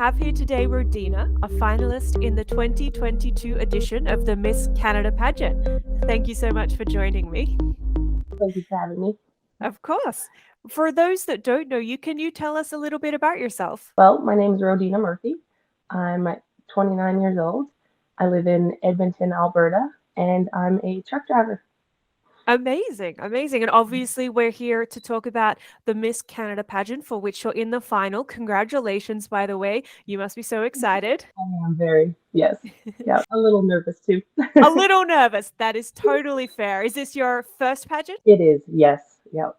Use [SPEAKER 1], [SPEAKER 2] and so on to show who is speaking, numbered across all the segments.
[SPEAKER 1] have here today Rhodena, a finalist in the 2022 edition of the Miss Canada Pageant. Thank you so much for joining me.
[SPEAKER 2] Thank you for having me.
[SPEAKER 1] Of course. For those that don't know you, can you tell us a little bit about yourself?
[SPEAKER 2] Well, my name is Rodina Murphy. I'm 29 years old. I live in Edmonton, Alberta, and I'm a truck driver.
[SPEAKER 1] Amazing, amazing. And obviously, we're here to talk about the Miss Canada pageant for which you're in the final. Congratulations, by the way. You must be so excited.
[SPEAKER 2] I am very, yes, yeah, a little nervous too.
[SPEAKER 1] A little nervous. That is totally fair. Is this your first pageant?
[SPEAKER 2] It is, yes, yep,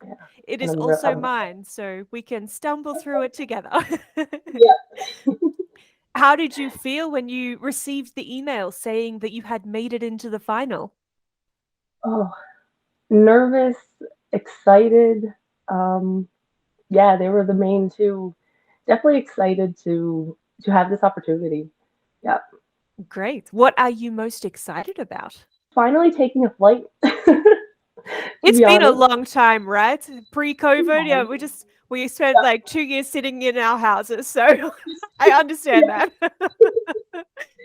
[SPEAKER 2] yeah.
[SPEAKER 1] It
[SPEAKER 2] And
[SPEAKER 1] is
[SPEAKER 2] I'm, re-
[SPEAKER 1] also
[SPEAKER 2] I'm
[SPEAKER 1] mine, so we can stumble through it together.
[SPEAKER 2] yeah.
[SPEAKER 1] How did you feel when you received the email saying that you had made it into the final?
[SPEAKER 2] Oh, nervous, excited. Um, yeah, they were the main two. Definitely excited to have this opportunity. Yeah,
[SPEAKER 1] Great. What are you most excited about?
[SPEAKER 2] finally taking a flight. To
[SPEAKER 1] It's
[SPEAKER 2] be
[SPEAKER 1] been a
[SPEAKER 2] honest.
[SPEAKER 1] long time, right? Pre-COVID, yeah,
[SPEAKER 2] Yeah.
[SPEAKER 1] we spent like 2 years sitting in our houses, so I understand that.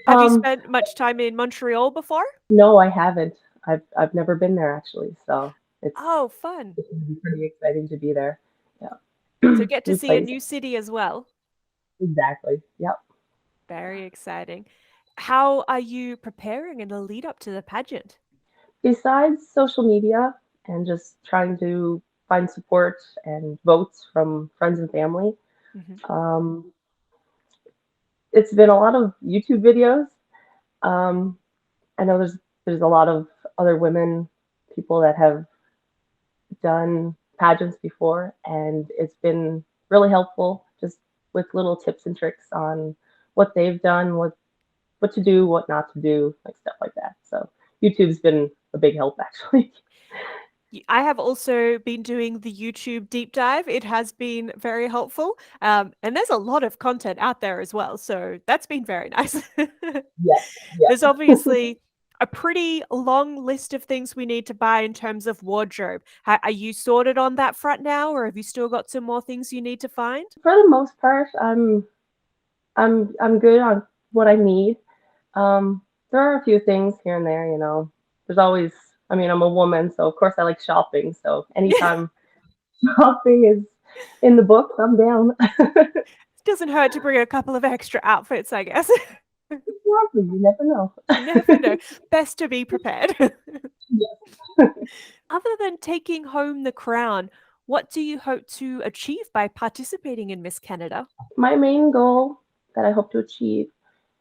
[SPEAKER 1] Have you
[SPEAKER 2] Um,
[SPEAKER 1] spent much time in Montreal before?
[SPEAKER 2] no, I haven't. I've never been there actually, so
[SPEAKER 1] Oh, fun.
[SPEAKER 2] it's gonna be pretty exciting to be there.
[SPEAKER 1] So
[SPEAKER 2] Yeah.
[SPEAKER 1] get to
[SPEAKER 2] New
[SPEAKER 1] see a
[SPEAKER 2] place.
[SPEAKER 1] new city as well.
[SPEAKER 2] Exactly. Yep.
[SPEAKER 1] Very exciting. How are you preparing in the lead up to the pageant?
[SPEAKER 2] Besides social media and just trying to find support and votes from friends and family,
[SPEAKER 1] Mhm.
[SPEAKER 2] um, it's been a lot of YouTube videos. Um, I know there's a lot of other women, people that have done pageants before, and it's been really helpful just with little tips and tricks on what they've done, what to do, what not to do, like stuff like that. So YouTube's been a big help actually.
[SPEAKER 1] I have also been doing the YouTube deep dive. It has been very helpful. And there's a lot of content out there as well. So that's been very nice.
[SPEAKER 2] Yeah,
[SPEAKER 1] There's
[SPEAKER 2] yeah.
[SPEAKER 1] obviously a pretty long list of things we need to buy in terms of wardrobe. Are you sorted on that front now, or have you still got some more things you need to find?
[SPEAKER 2] For the most part, I'm good on what I need. There are a few things here and there, you know. There's always, I mean, I'm a woman, so of course I like shopping. So anytime shopping is in the books, I'm down.
[SPEAKER 1] Doesn't hurt to bring a couple of extra outfits, I guess.
[SPEAKER 2] Exactly, you never know.
[SPEAKER 1] You never know. Best to be prepared.
[SPEAKER 2] Yeah.
[SPEAKER 1] Other than taking home the crown, what do you hope to achieve by participating in Miss Canada?
[SPEAKER 2] My main goal that I hope to achieve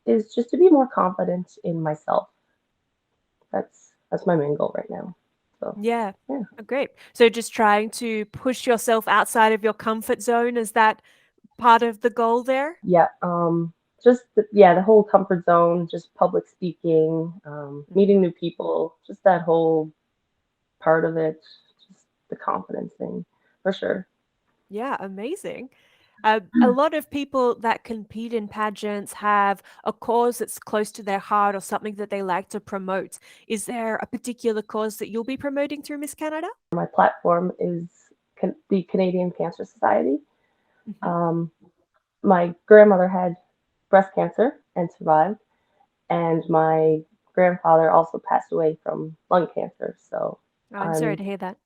[SPEAKER 2] is just to be more confident in myself. That's my main goal right now. So
[SPEAKER 1] Yeah,
[SPEAKER 2] yeah,
[SPEAKER 1] great. So just trying to push yourself outside of your comfort zone, is that part of the goal there?
[SPEAKER 2] yeah. Just yeah, the whole comfort zone, just public speaking,
[SPEAKER 1] Mhm.
[SPEAKER 2] meeting new people, just that whole part of it, just the confidence thing, for sure.
[SPEAKER 1] Yeah, amazing. A lot of people that compete in pageants have a cause that's close to their heart or something that they like to promote. Is there a particular cause that you'll be promoting through Miss Canada?
[SPEAKER 2] My platform is the Canadian Cancer Society.
[SPEAKER 1] Mhm.
[SPEAKER 2] Um, my grandmother had breast cancer and survived, and my grandfather also passed away from lung cancer. So
[SPEAKER 1] I'm sorry
[SPEAKER 2] I'm
[SPEAKER 1] to hear that.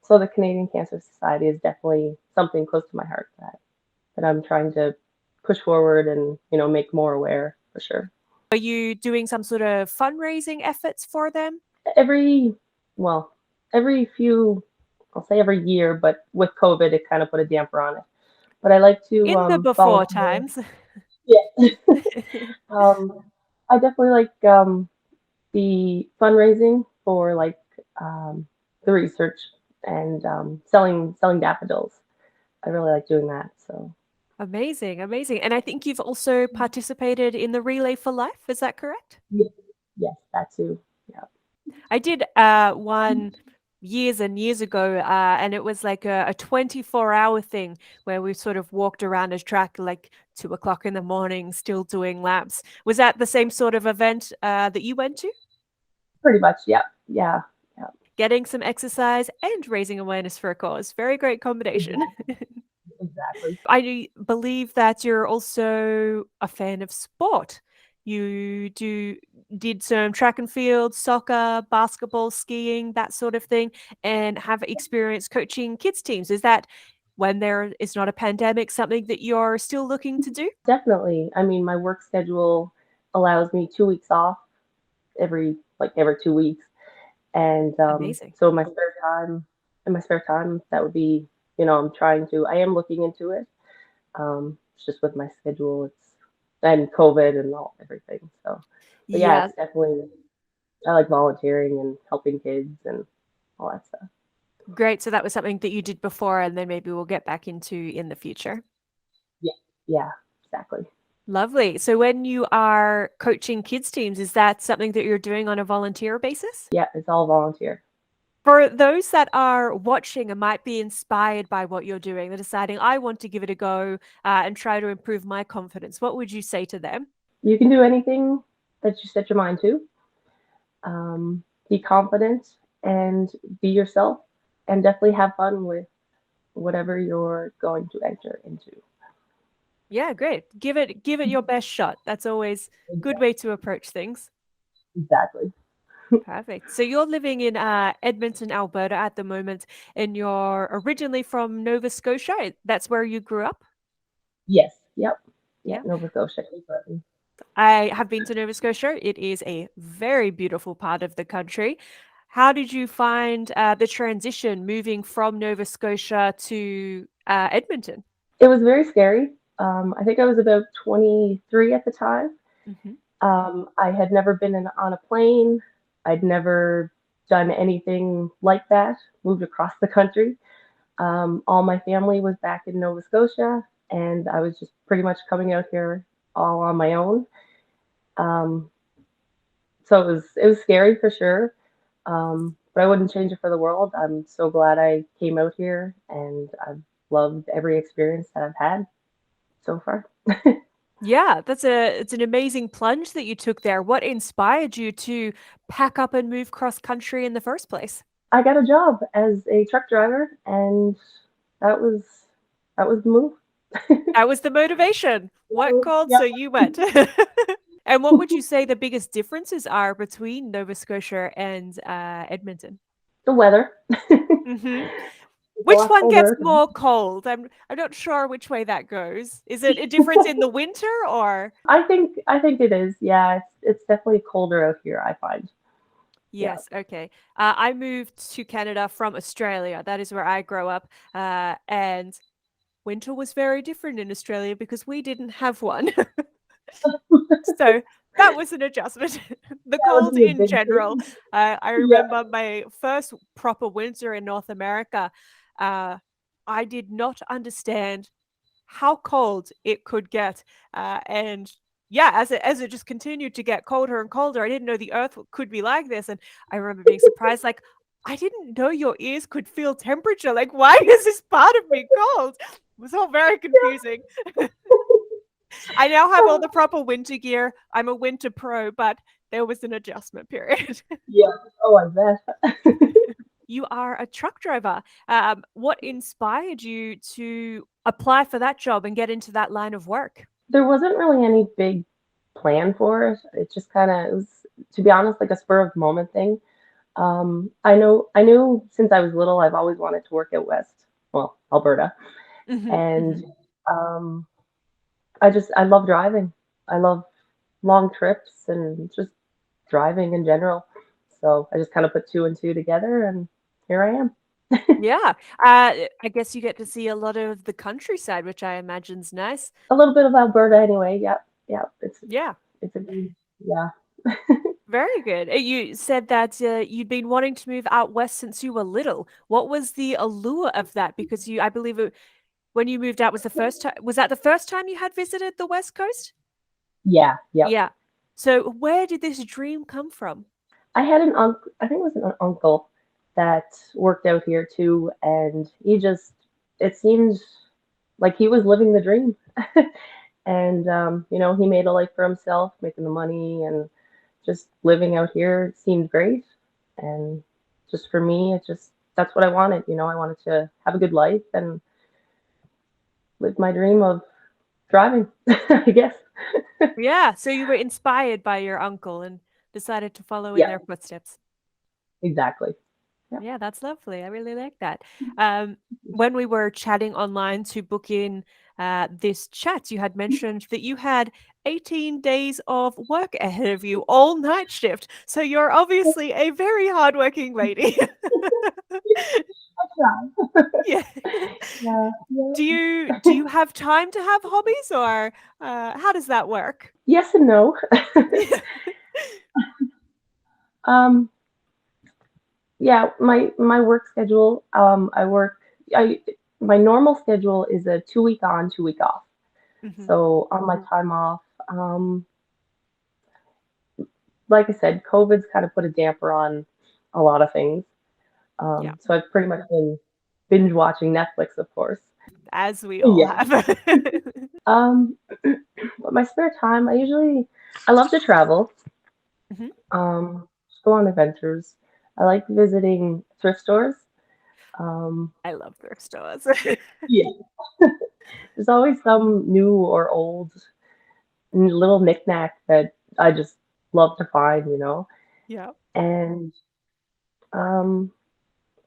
[SPEAKER 2] so the Canadian Cancer Society is definitely something close to my heart that I'm trying to push forward and make more aware for sure.
[SPEAKER 1] Are you doing some sort of fundraising efforts for them?
[SPEAKER 2] Every well, every few I'll say every year, but with COVID it kind of put a damper on it. But I like to
[SPEAKER 1] In the before
[SPEAKER 2] volunteer.
[SPEAKER 1] times.
[SPEAKER 2] Yeah. I definitely like the fundraising for like um, the research and selling daffodils. I really like doing that. So
[SPEAKER 1] Amazing, amazing. And I think you've also participated in the Relay for Life, is that correct?
[SPEAKER 2] yeah, yes, that too. Yeah.
[SPEAKER 1] I did one years and years ago, and it was like a 24-hour thing where we sort of walked around a track like 2 o'clock in the morning, still doing laps. Was that the same sort of event that you went to?
[SPEAKER 2] Pretty much. Yeah. Yeah. Yeah.
[SPEAKER 1] Getting some exercise and raising awareness for a cause. Very great combination.
[SPEAKER 2] Exactly.
[SPEAKER 1] I believe that you're also a fan of sport. You did some track and field, soccer, basketball, skiing, that sort of thing, and have experience coaching kids teams. Is that when there is not a pandemic something that you're still looking to do?
[SPEAKER 2] Definitely. I mean, my work schedule allows me 2 weeks off every 2 weeks, and
[SPEAKER 1] Amazing.
[SPEAKER 2] so in my spare time, that would be, I am looking into it. It's just with my schedule, and COVID and all everything. So, but yeah,
[SPEAKER 1] Yeah,
[SPEAKER 2] it's definitely I like volunteering and helping kids and all that stuff.
[SPEAKER 1] great. So that was something that you did before and then maybe we'll get back into in the future.
[SPEAKER 2] Yeah, yeah, exactly.
[SPEAKER 1] Lovely. So when you are coaching kids teams, is that something that you're doing on a volunteer basis?
[SPEAKER 2] Yeah, it's all volunteer.
[SPEAKER 1] For those that are watching and might be inspired by what you're doing, they're deciding, I want to give it a go and try to improve my confidence, what would you say to them?
[SPEAKER 2] You can do anything that you set your mind to. Be confident and be yourself, and definitely have fun with whatever you're going to enter into.
[SPEAKER 1] Yeah, great. Give it your best shot. That's always a good way to approach things.
[SPEAKER 2] Exactly.
[SPEAKER 1] Perfect. So you're living in Edmonton, Alberta at the moment, and you're originally from Nova Scotia. That's where you grew up?
[SPEAKER 2] Yes. Yep. Yeah.
[SPEAKER 1] Yeah.
[SPEAKER 2] Nova Scotia. Exactly.
[SPEAKER 1] I have been to Nova Scotia. It is a very beautiful part of the country. How did you find the transition moving from Nova Scotia to Edmonton?
[SPEAKER 2] It was very scary. I think I was about 23 at the time.
[SPEAKER 1] Hmm.
[SPEAKER 2] I had never been on a plane. I'd never done anything like that. Moved across the country. All my family was back in Nova Scotia, and I was just pretty much coming out here all on my own. Um, so it was scary for sure, but I wouldn't change it for the world. I'm so glad I came out here, and I've loved every experience that I've had so far.
[SPEAKER 1] Yeah, it's an amazing plunge that you took there. What inspired you to pack up and move cross country in the first place?
[SPEAKER 2] I got a job as a truck driver, and that was that was the move.
[SPEAKER 1] That was the motivation. What called,
[SPEAKER 2] Yep.
[SPEAKER 1] so you went. And what would you say the biggest differences are between Nova Scotia and Edmonton?
[SPEAKER 2] The weather.
[SPEAKER 1] Hmm.
[SPEAKER 2] It's a
[SPEAKER 1] Which
[SPEAKER 2] lot
[SPEAKER 1] one gets
[SPEAKER 2] colder.
[SPEAKER 1] more cold? I'm not sure which way that goes. Is it a difference in the winter or?
[SPEAKER 2] I think it is. Yeah, it's definitely colder out here, I find. Yeah.
[SPEAKER 1] Yes, okay. I moved to Canada from Australia. That is where I grew up. And winter was very different in Australia because we didn't have one. So that was an adjustment. The
[SPEAKER 2] That would
[SPEAKER 1] cold
[SPEAKER 2] be a
[SPEAKER 1] in
[SPEAKER 2] big
[SPEAKER 1] general.
[SPEAKER 2] thing.
[SPEAKER 1] I
[SPEAKER 2] Yeah.
[SPEAKER 1] remember my first proper winter in North America. Uh, I did not understand how cold it could get. And yeah, as it just continued to get colder and colder, I didn't know the earth could be like this. And I remember being surprised, like, I didn't know your ears could feel temperature. Like, why is this part of me cold? It was all very confusing. I now have all the proper winter gear. I'm a winter pro, but there was an adjustment period.
[SPEAKER 2] Yeah. Oh, I bet.
[SPEAKER 1] You are a truck driver. What inspired you to apply for that job and get into that line of work?
[SPEAKER 2] There wasn't really any big plan for it. It just kind of it was, to be honest, like a spur of the moment thing. I knew since I was little, I've always wanted to work out west, well, Alberta,
[SPEAKER 1] Hmm.
[SPEAKER 2] and
[SPEAKER 1] Hmm.
[SPEAKER 2] um, I love driving. I love long trips and just driving in general. So I just kind of put two and two together, and here I am.
[SPEAKER 1] Yeah. I guess you get to see a lot of the countryside, which I imagine's nice.
[SPEAKER 2] A little bit of Alberta anyway. Yep, yep.
[SPEAKER 1] Yeah.
[SPEAKER 2] It's a yeah.
[SPEAKER 1] Very good. You said that you'd been wanting to move out west since you were little. What was the allure of that? Because I believe when you moved out was the first time. Was that the first time you had visited the West Coast?
[SPEAKER 2] Yeah, yep.
[SPEAKER 1] Yeah. So where did this dream come from?
[SPEAKER 2] I had an uncle. I think it was an uncle that worked out here too, and it seemed like he was living the dream. And he made a life for himself, making the money and just living out here seemed great. And just for me, it just that's what I wanted. I wanted to have a good life and live my dream of driving, I guess.
[SPEAKER 1] Yeah, so you were inspired by your uncle and decided to follow in
[SPEAKER 2] Yeah,
[SPEAKER 1] their footsteps.
[SPEAKER 2] exactly. Yeah.
[SPEAKER 1] Yeah, that's lovely. I really like that. Um, when we were chatting online to book in this chat, you had mentioned that you had 18 days of work ahead of you, all night shift. So you're obviously a very hardworking lady. Yeah.
[SPEAKER 2] Yeah, yeah.
[SPEAKER 1] Do you have time to have hobbies, or how does that work?
[SPEAKER 2] Yes and no. um, yeah, my work schedule. I work. I My normal schedule is a 2 week on, 2 week off.
[SPEAKER 1] Hmm.
[SPEAKER 2] So on my time off, um, like I said, COVID's kind of put a damper on a lot of things.
[SPEAKER 1] Yeah,
[SPEAKER 2] So I've pretty much been binge watching Netflix, of course.
[SPEAKER 1] as we all
[SPEAKER 2] Yeah.
[SPEAKER 1] have.
[SPEAKER 2] Um, but my spare time, I love to travel.
[SPEAKER 1] Mhm.
[SPEAKER 2] Go on adventures. I like visiting thrift stores. Um,
[SPEAKER 1] I love thrift stores.
[SPEAKER 2] yeah, there's always some new or old little knickknack that I just love to find, you know.
[SPEAKER 1] Yeah.
[SPEAKER 2] And um,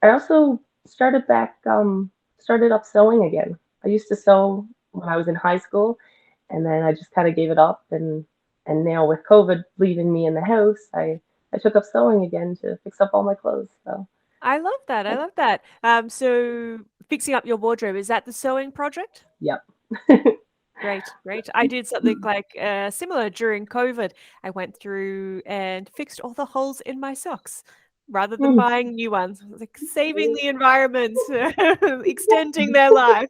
[SPEAKER 2] I also started up sewing again. I used to sew when I was in high school, and then I just kind of gave it up. And now with COVID leaving me in the house, I took up sewing again to fix up all my clothes. So
[SPEAKER 1] I love that. I love that. So fixing up your wardrobe, is that the sewing project?
[SPEAKER 2] yep.
[SPEAKER 1] Great, great. I did something like similar during COVID. I went through and fixed all the holes in my socks rather than buying new ones. Like saving the environment, extending their life.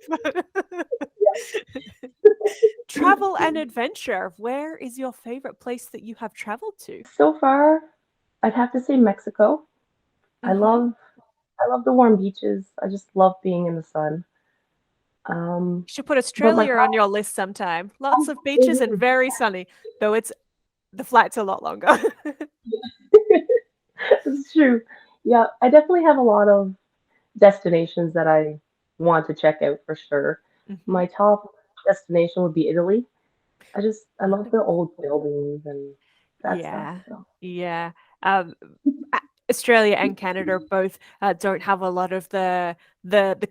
[SPEAKER 1] Travel and adventure. Where is your favorite place that you have traveled to?
[SPEAKER 2] So far, I'd have to say Mexico. I
[SPEAKER 1] Hmm.
[SPEAKER 2] love I love the warm beaches. I just love being in the sun. Um,
[SPEAKER 1] You should put
[SPEAKER 2] but my
[SPEAKER 1] Australia on your list sometime. Lots of beaches and
[SPEAKER 2] top
[SPEAKER 1] very sunny, though the flight's a lot longer.
[SPEAKER 2] it's true. Yeah, I definitely have a lot of destinations that I want to check out for sure.
[SPEAKER 1] Hmm.
[SPEAKER 2] My top destination would be Italy. I love the
[SPEAKER 1] Wonderful.
[SPEAKER 2] old buildings and that stuff.
[SPEAKER 1] Yeah,
[SPEAKER 2] So
[SPEAKER 1] yeah. Um, Australia and Canada both don't have a lot of the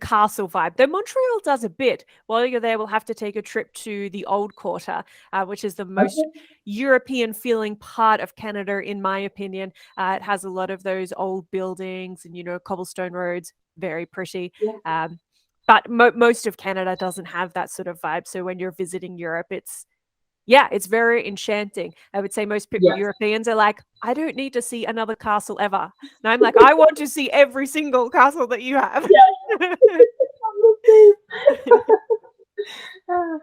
[SPEAKER 1] castle vibe. Though Montreal does a bit. While you're there, we'll have to take a trip to the Old Quarter, which is the most
[SPEAKER 2] okay,
[SPEAKER 1] European feeling part of Canada, in my opinion. It has a lot of those old buildings and cobblestone roads, very pretty.
[SPEAKER 2] yeah,
[SPEAKER 1] Um, but most of Canada doesn't have that sort of vibe. So when you're visiting Europe, it's very enchanting. I would say most
[SPEAKER 2] yes,
[SPEAKER 1] Europeans are like, I don't need to see another castle ever. And I'm like, I want to see every single castle that you have.
[SPEAKER 2] yes, I'm the same. Ah.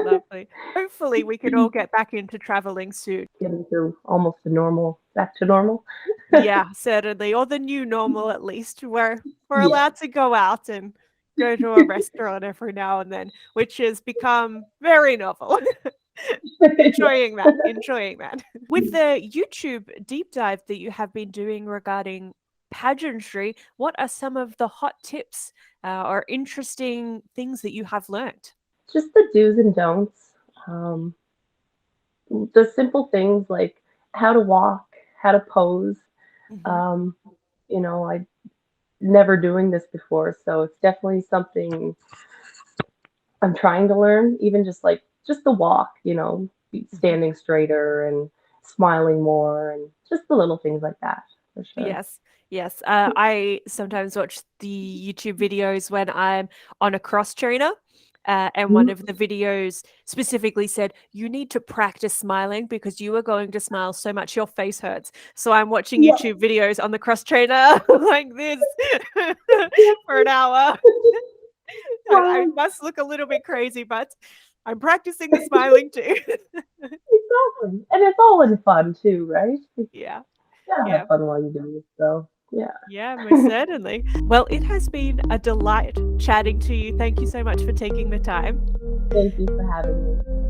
[SPEAKER 1] Lovely. Hopefully, we can all get back into traveling soon.
[SPEAKER 2] Getting to almost the normal, back to normal.
[SPEAKER 1] Yeah, certainly. Or the new normal, at least, where we're
[SPEAKER 2] Yeah.
[SPEAKER 1] allowed to go out and go to a restaurant every now and then, which has become very novel. Enjoying that, enjoying that. With the YouTube deep dive that you have been doing regarding pageantry, what are some of the hot tips or interesting things that you have learned?
[SPEAKER 2] Just the do's and don'ts. Um, the simple things like how to walk, how to pose.
[SPEAKER 1] Hmm.
[SPEAKER 2] Um, I never doing this before, so it's definitely something I'm trying to learn. Even just the walk,
[SPEAKER 1] Hmm.
[SPEAKER 2] standing straighter and smiling more, and just the little things like that for sure.
[SPEAKER 1] Yes, yes. I sometimes watch the YouTube videos when I'm on a cross trainer. And one
[SPEAKER 2] Mhm.
[SPEAKER 1] of the videos specifically said, you need to practice smiling because you are going to smile so much your face hurts. So I'm watching
[SPEAKER 2] Yeah,
[SPEAKER 1] YouTube videos on the cross trainer like this for an hour. I
[SPEAKER 2] right,
[SPEAKER 1] must look a little bit crazy, but I'm practicing the smiling too.
[SPEAKER 2] exactly. And it's all in fun too, right? You
[SPEAKER 1] Yeah,
[SPEAKER 2] gotta
[SPEAKER 1] yeah.
[SPEAKER 2] have fun while you do it. So yeah.
[SPEAKER 1] Yeah, most certainly. Well, it has been a delight chatting to you. Thank you so much for taking the time.
[SPEAKER 2] Thank you for having me.